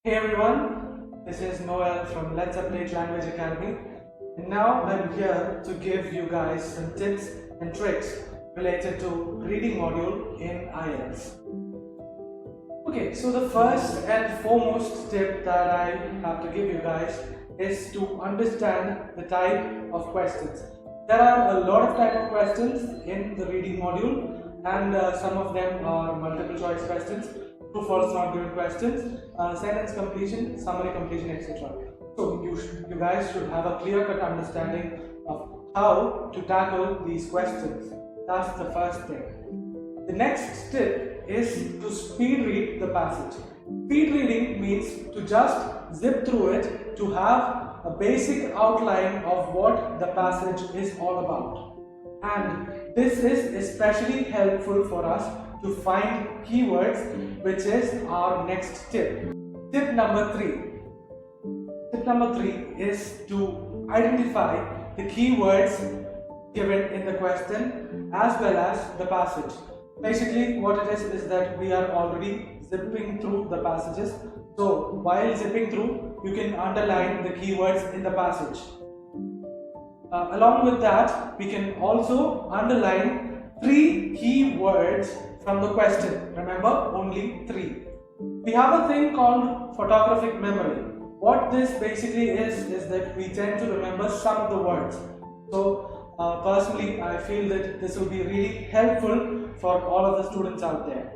Hey everyone, this is Noel from Let's Update Language Academy, and now I'm here to give you guys some tips and tricks related to reading module in IELTS. Okay, so the first and foremost tip that I have to give you guys is to understand the type of questions. There are a lot of type of questions in the reading module, and some of them are multiple choice questions, true false not given questions, sentence completion, summary completion, etc. So you guys should have a clear-cut understanding of how to tackle these questions. That's the first thing. The next tip is to speed read the passage. Speed reading means to just zip through it to have a basic outline of what the passage is all about. And this is especially helpful for us to find keywords, which is our next tip. Tip number 3. Tip number 3 is to identify the keywords given in the question as well as the passage. Basically what it is that we are already zipping through the passages. So while zipping through, you can underline the keywords in the passage. Along with that, we can also underline 3 keywords from the question. Remember, only 3. We have a thing called photographic memory. What this basically is that we tend to remember some of the words. So personally, I feel that this will be really helpful for all of the students out there.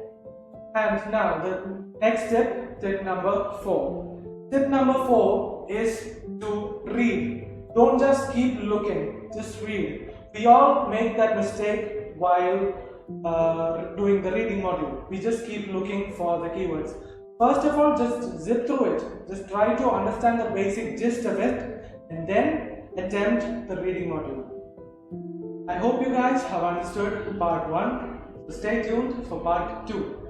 And now the next tip, tip number 4. Tip number 4 is to read. Don't just keep looking, just read. We all make that mistake while doing the reading module. We just keep looking for the keywords. First of all, just zip through it. Just try to understand the basic gist of it and then attempt the reading module. I hope you guys have understood part 1. So stay tuned for part 2.